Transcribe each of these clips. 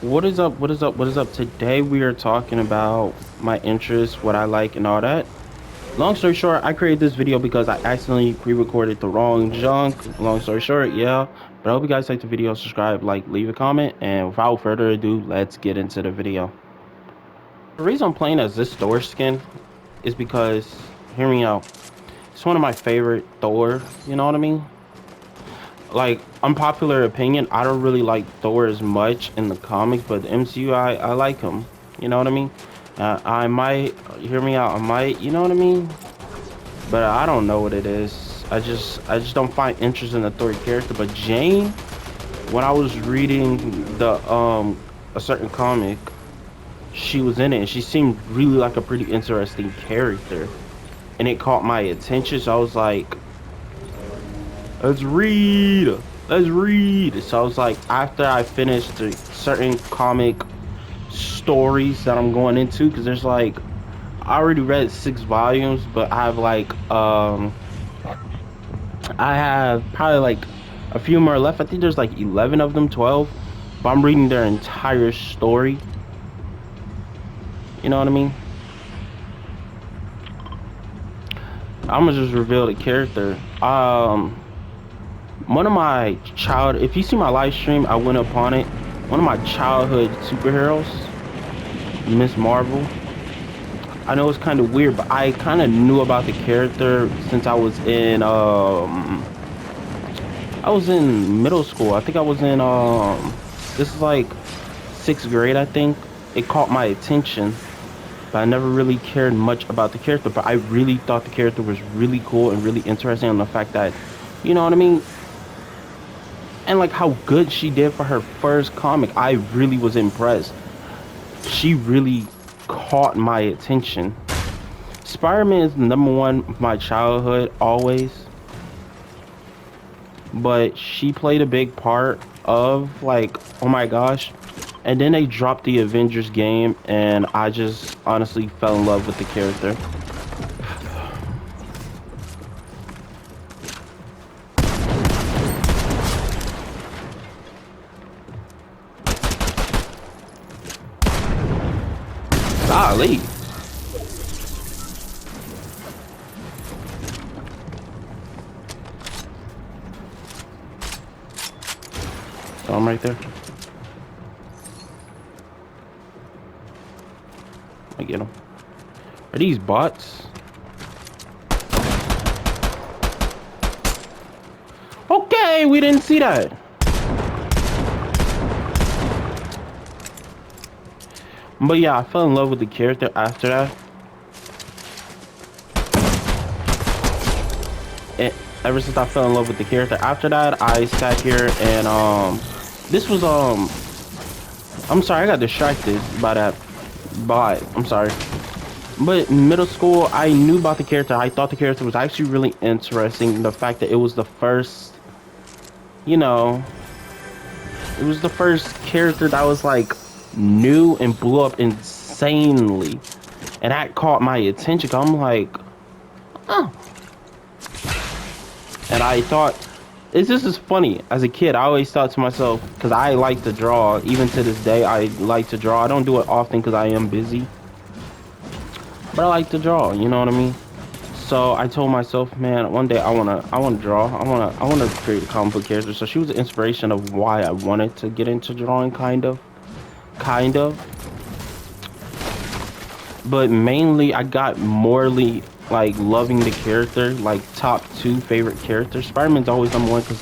What is up? What is up? What is up? Today we are talking about my interests, what I like, and all that. Long story short, I created this video because I accidentally pre-recorded the wrong junk. Long story short, yeah. But I hope you guys like the video, subscribe, like, leave a comment, and without further ado, let's get into the video. The reason I'm playing as this Thor skin is because, hear me out, it's one of my favorite Thor, you know what I mean? Like, unpopular opinion, I don't really like Thor as much in the comics, but the MCU, I like him. You know what I mean? I might, hear me out, I might, you know what I mean? But I don't know what it is. I just don't find interest in the Thor character. But Jane, when I was reading a certain comic, she was in it, and she seemed really like a pretty interesting character. And it caught my attention, so I was like, let's read. Let's read. So I was like, after I finished the certain comic stories that I'm going into, because there's like, I already read 6 volumes, but I have like, I have probably like a few more left. I think there's like 11 of them, 12. But I'm reading their entire story. You know what I mean? I'm gonna just reveal the character. One of my if you see my live stream, I went upon it. One of my childhood superheroes, Miss Marvel. I know it's kind of weird, but I kind of knew about the character since I was in middle school. I think I was in this is like 6th grade, I think. It caught my attention, but I never really cared much about the character. But I really thought the character was really cool and really interesting on the fact that, you know what I mean? And like how good she did for her first comic. I really was impressed. She really caught my attention. Spider-Man is #1 of my childhood, always. But she played a big part of, like, oh my gosh. And then they dropped the Avengers game, and I just honestly fell in love with the character. Golly. So I'm right there. I get them. Are these bots? Okay, we didn't see that. But yeah, I fell in love with the character after that. And ever since I fell in love with the character after that, I sat here and this was I'm sorry, I got distracted by that bot. I'm sorry. But in middle school, I knew about the character. I thought the character was actually really interesting. The fact that it was the first, you know, it was the first character that was like new and blew up insanely. And that caught my attention. I'm like, oh. And I thought, this is funny. As a kid, I always thought to myself, because I like to draw. Even to this day, I like to draw. I don't do it often because I am busy. But I like to draw, you know what I mean? So I told myself, man, one day I wanna draw. I wanna create a comic book character. So she was the inspiration of why I wanted to get into drawing, kind of. But mainly I got morally like loving the character, like top 2 favorite characters. Spider-Man's always #1 because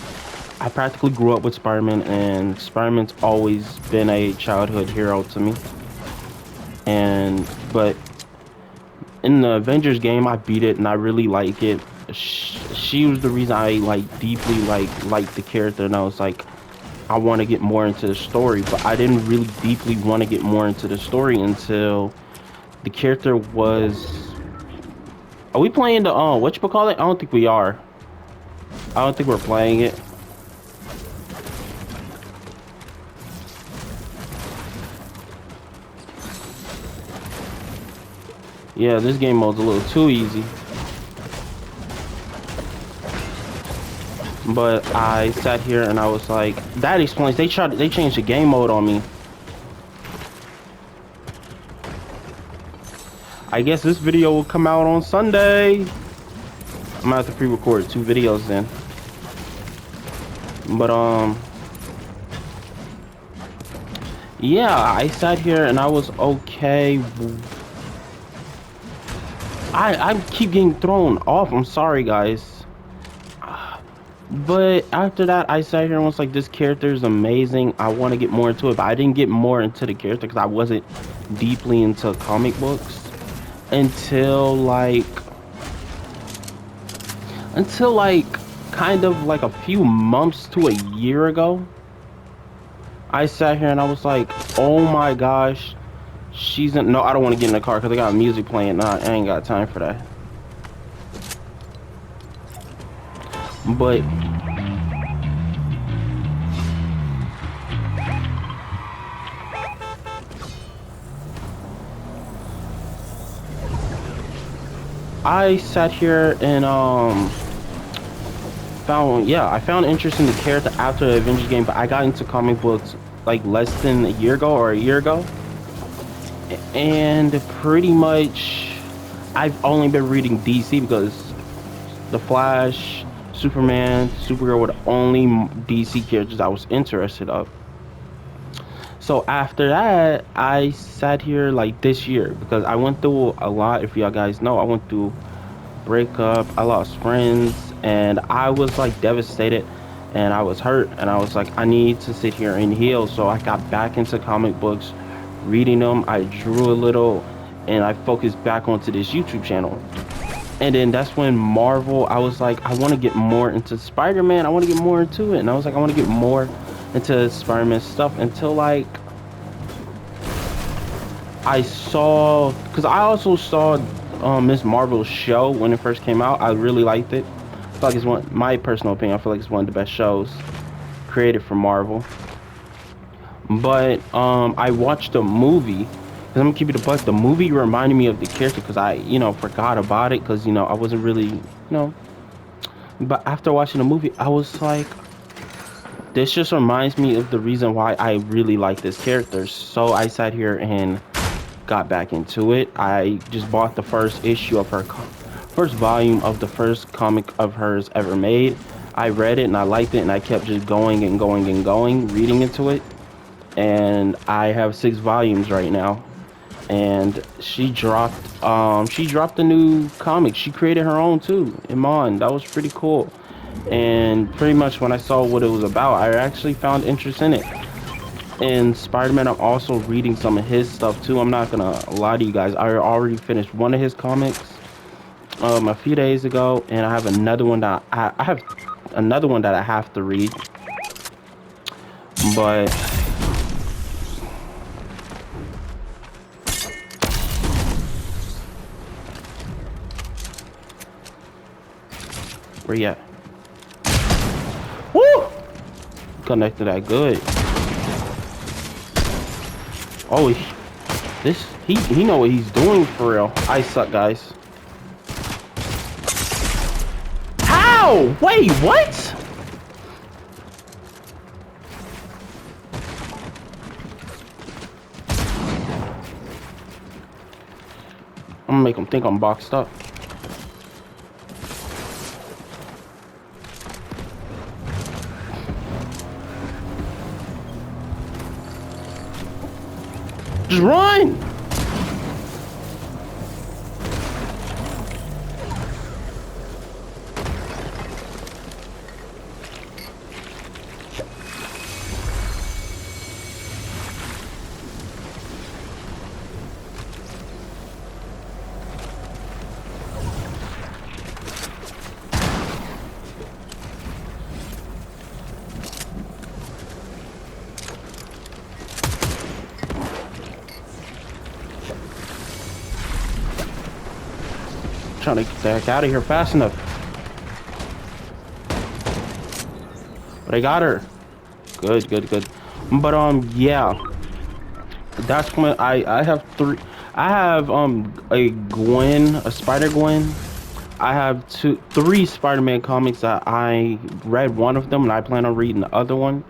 I practically grew up with Spider-Man, and Spider-Man's always been a childhood hero to me. But in the Avengers game, I beat it and I really like it. She was the reason I like deeply liked the character, and I was like, I want to get more into the story. But I didn't really deeply want to get more into the story until the character was. Are we playing the whatchamacallit? I don't think we are. I don't think we're playing it. Yeah, this game mode's a little too easy. But I sat here and I was like, that explains. They changed the game mode on me. I guess this video will come out on Sunday. I'm gonna have to pre-record 2 videos then. But yeah, I sat here and I was okay. I keep getting thrown off. I'm sorry, guys. But after that, I sat here and was like, this character is amazing. I want to get more into it. But I didn't get more into the character because I wasn't deeply into comic books until like kind of like a few months to a year ago. I sat here and I was like, oh my gosh, she's in. No, I don't want to get in the car because I got music playing. Nah, I ain't got time for that. But I sat here and I found interest in the character after the Avengers game, but I got into comic books like less than a year ago or a year ago. And pretty much I've only been reading DC because the Flash, Superman, Supergirl were the only DC characters I was interested of. So after that, I sat here like this year because I went through a lot. If y'all guys know, I went through breakup, I lost friends, and I was like devastated and I was hurt, and I was like, I need to sit here and heal. So I got back into comic books, reading them. I drew a little and I focused back onto this YouTube channel. And then that's when Marvel, I was like, I want to get more into Spider-Man. I want to get more into it. And I was like, I want to get more into Spider-Man stuff until like I saw, because I also saw Miss Marvel's show when it first came out. I really liked it. I feel like it's one, my personal opinion, I feel like it's one of the best shows created for Marvel. But I watched the movie, because I'm gonna keep it a buck. The movie reminded me of the character because I, forgot about it because, I wasn't really, But after watching the movie, I was like, this just reminds me of the reason why I really like this character. So I sat here and got back into it. I just bought the first issue of her, first volume of the first comic of hers ever made. I read it and I liked it, and I kept just going and going and going, reading into it. And I have 6 volumes right now. And she dropped a new comic. She created her own too, Iman. That was pretty cool. And pretty much when I saw what it was about, I actually found interest in it. And Spider-Man, I'm also reading some of his stuff too. I'm not gonna lie to you guys, I already finished one of his comics a few days ago, and I have another one that I have another one that I have to read. But where you at? Woo! Connected that good. Oh, he know what he's doing for real. I suck, guys. How? Wait, what? I'm gonna make him think I'm boxed up. Just run! Trying to get the heck out of here fast enough. But I got her. Good, good, good. But yeah. That's when I have 3. I have a Gwen, a Spider-Gwen. I have 3 Spider-Man comics that I read one of them, and I plan on reading the other one.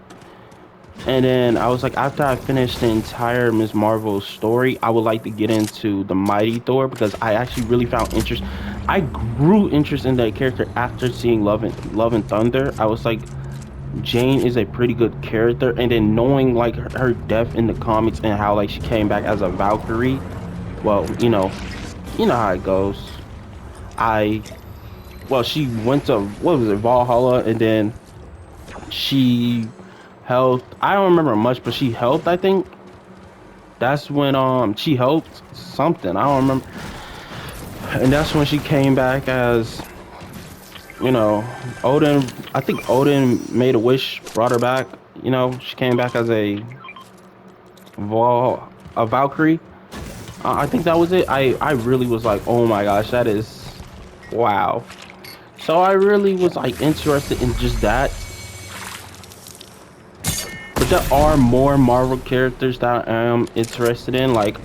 And then I was like, after I finished the entire Ms. Marvel story, I would like to get into the Mighty Thor because I actually really found interest. I grew interest in that character after seeing Love and Thunder. I was like, Jane is a pretty good character, and then knowing like her death in the comics and how like she came back as a Valkyrie. Well, you know how it goes. I well, she went to what was it, Valhalla, and then she helped. I don't remember much, but she helped. I think that's when she helped something. I don't remember, and that's when she came back as Odin. I think Odin made a wish, brought her back. She came back as a Valkyrie. I think that was it. I really was like, oh my gosh, that is wow. So I really was like interested in just that. But there are more Marvel characters that I am interested in. Like,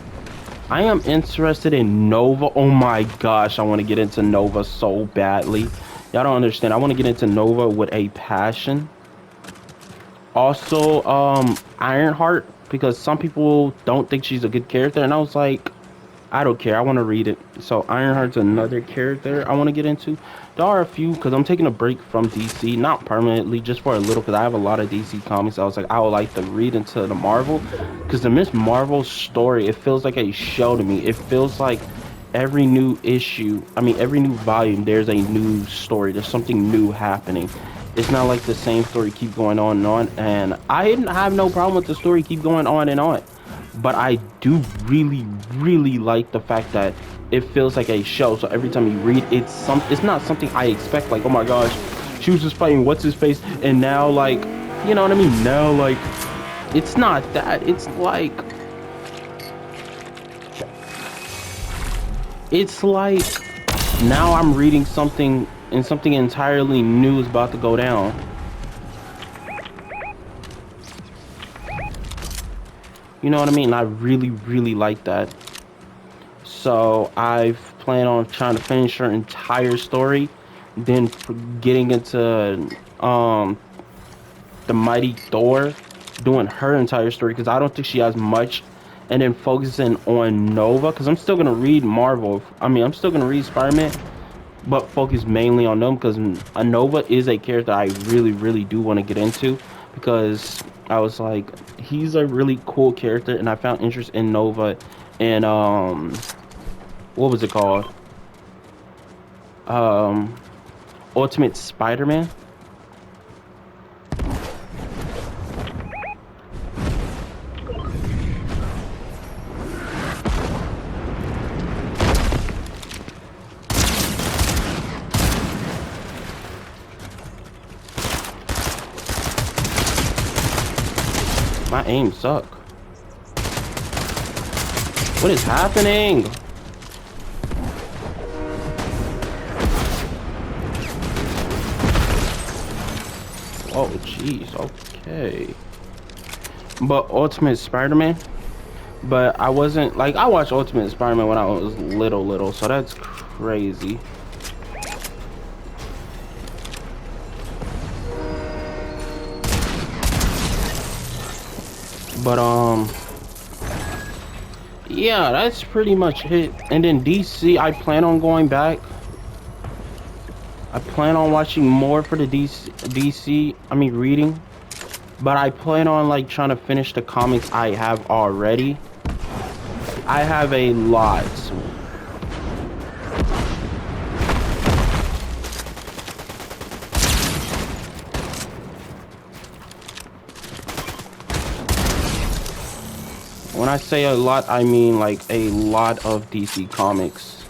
I am interested in Nova. Oh my gosh, I want to get into Nova so badly. Y'all don't understand. I want to get into Nova with a passion. Also, Ironheart, because some people don't think she's a good character, and I was like, I don't care. I want to read it. So Ironheart's another character I want to get into. There are a few because I'm taking a break from DC, not permanently, just for a little, because I have a lot of DC comics. I was like, I would like to read into the Marvel, because the Miss Marvel story, it feels like a show to me. It feels like every new issue, every new volume, there's a new story. There's something new happening. It's not like the same story keep going on and on. And I have no problem with the story keep going on and on. But I do really, really like the fact that it feels like a show. So every time you read, it's not something I expect. Like, oh my gosh, she was just fighting what's his face, and now like, you know what I mean? Now like, it's not that. It's like now I'm reading something, and something entirely new is about to go down. You know what I mean? I really, really like that. So I've planned on trying to finish her entire story, then getting into the Mighty Thor, doing her entire story because I don't think she has much, and then focusing on Nova because I'm still gonna read Marvel. I'm still gonna read Spider-Man, but focus mainly on them because Nova is a character I really, really do want to get into because I was like, he's a really cool character, and I found interest in Nova and what was it called? Ultimate Spider-Man. My aim suck. What is happening? Oh, jeez. Okay. But Ultimate Spider-Man. But I wasn't like, I watched Ultimate Spider-Man when I was little, so that's crazy. But yeah, that's pretty much it. And then DC, I plan on going back. I plan on watching more for the DC, reading. But I plan on like trying to finish the comics I have already. I have a lot. When I say a lot, I mean like a lot of DC comics.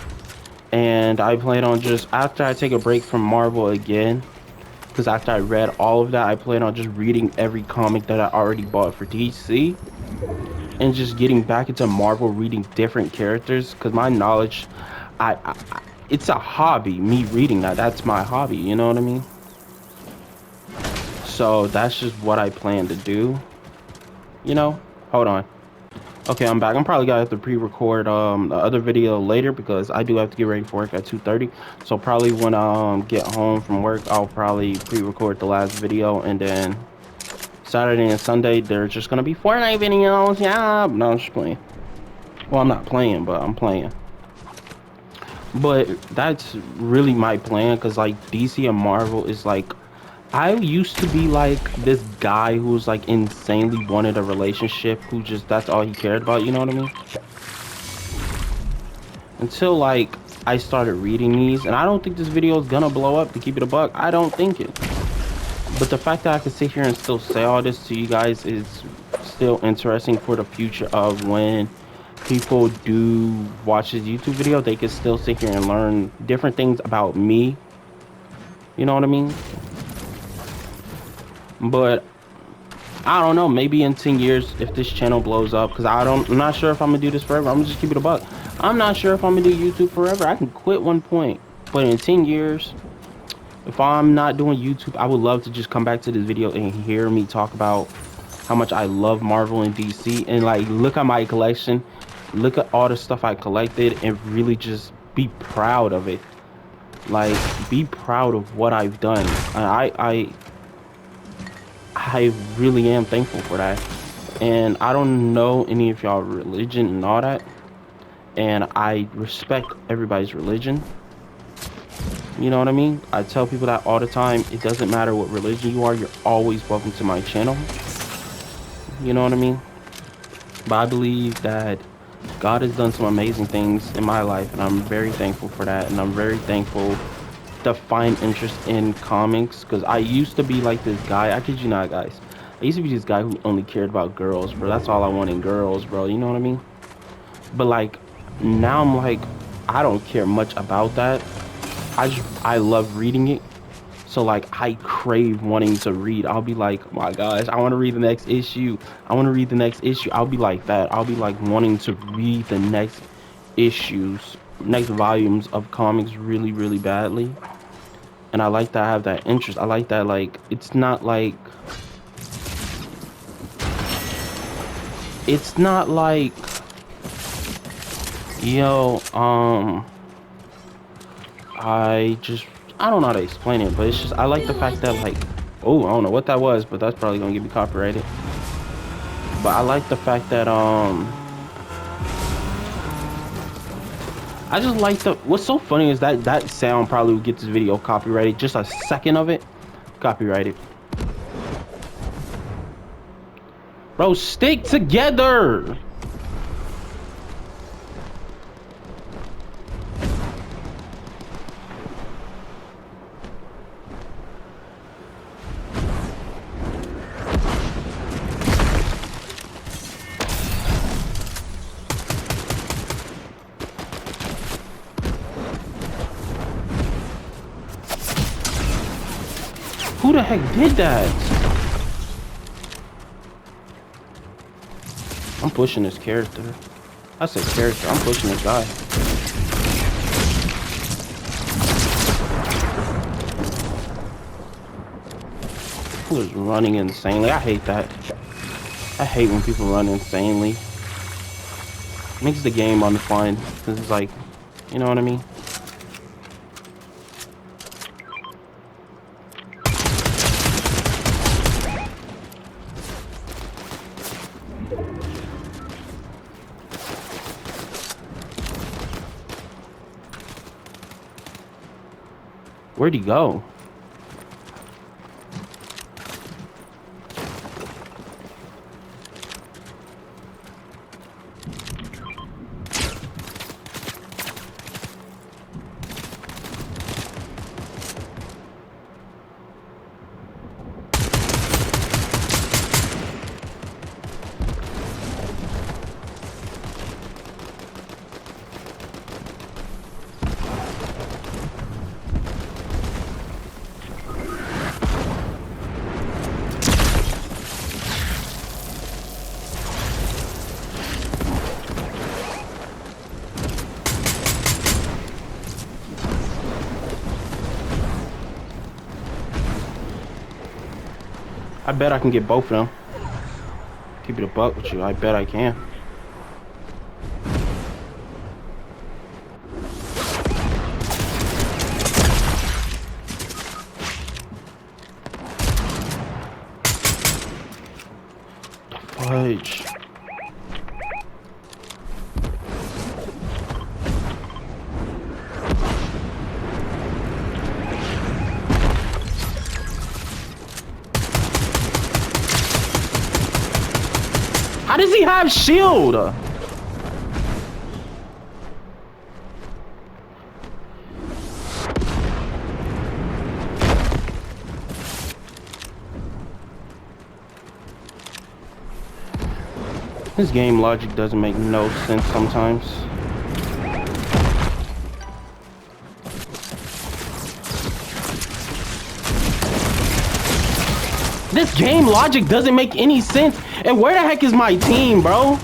And I plan on just, after I take a break from Marvel again, because after I read all of that, I plan on just reading every comic that I already bought for DC. And just getting back into Marvel, reading different characters. Because my knowledge, it's a hobby, me reading that. That's my hobby, you know what I mean? So that's just what I plan to do. Hold on. Okay, I'm back. I'm probably gonna have to pre-record the other video later because I do have to get ready for work at 2:30. So probably when I get home from work, I'll probably pre-record the last video and then Saturday and Sunday, they're just gonna be Fortnite videos. Yeah, no, I'm just playing. Well, I'm not playing, but I'm playing. But that's really my plan, because like DC and Marvel is like, I used to be like this guy who was like insanely wanted a relationship, who just, that's all he cared about, you know what I mean? Until like I started reading these, and I don't think this video is gonna blow up, to keep it a buck. I don't think it. But the fact that I can sit here and still say all this to you guys is still interesting for the future of when people do watch this YouTube video. They can still sit here and learn different things about me. You know what I mean? But I don't know, maybe in 10 years, if this channel blows up, because I'm not sure if I'm gonna do this forever. I'm gonna just keep it a buck. I'm not sure if I'm gonna do YouTube forever. I can quit one point, but in 10 years, if I'm not doing YouTube, I would love to just come back to this video and hear me talk about how much I love Marvel and DC, and like look at my collection, look at all the stuff I collected, and really just be proud of it. Like, be proud of what I've done. I really am thankful for that. And I don't know any of y'all religion and all that, and I respect everybody's religion. You know what I mean? I tell people that all the time. It doesn't matter what religion you are, you're always welcome to my channel. You know what I mean? But I believe that God has done some amazing things in my life, and I'm very thankful for that. And I'm very thankful to find interest in comics, because I used to be like this guy. I kid you not, guys. I used to be this guy who only cared about girls, bro. That's all I wanted, girls, bro. You know what I mean? But like, now I'm like, I don't care much about that. I love reading it. So like, I crave wanting to read. I'll be like, oh my gosh, I want to read the next issue. I want to read the next issue. I'll be like that. I'll be like wanting to read the next issues, next volumes of comics really, really badly. And I like that I have that interest. I like that, like, it's not like yo, I don't know how to explain it, but it's just, I like the fact that, like, oh, I don't know what that was, but that's probably gonna get me copyrighted. But I like the fact that, I just like the, what's so funny is that that sound probably would get this video copyrighted. Just a second of it, copyrighted. Bro, stick together. Who the heck did that? I'm pushing this character. I said character. I'm pushing this guy. Who is running insanely? I hate that. I hate when people run insanely. Makes the game unfun. Cause it's like, you know what I mean? Where'd he go? I bet I can get both of them. Keep it a buck with you. I bet I can. fudge. How does he have shield? This game logic doesn't make no sense sometimes. This game logic doesn't make any sense. And where the heck is my team, bro?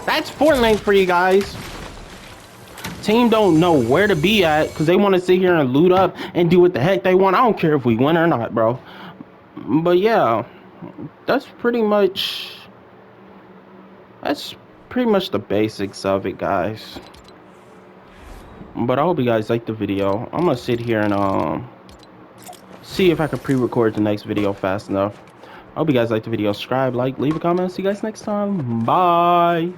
That's Fortnite for you guys. Team don't know where to be at because they want to sit here and loot up and do what the heck they want. I don't care if we win or not, bro. But yeah, that's pretty much the basics of it, guys. But I hope you guys liked the video. I'm gonna sit here and see if I can pre-record the next video fast enough. I hope you guys liked the video. Subscribe, like, leave a comment. See you guys next time. Bye.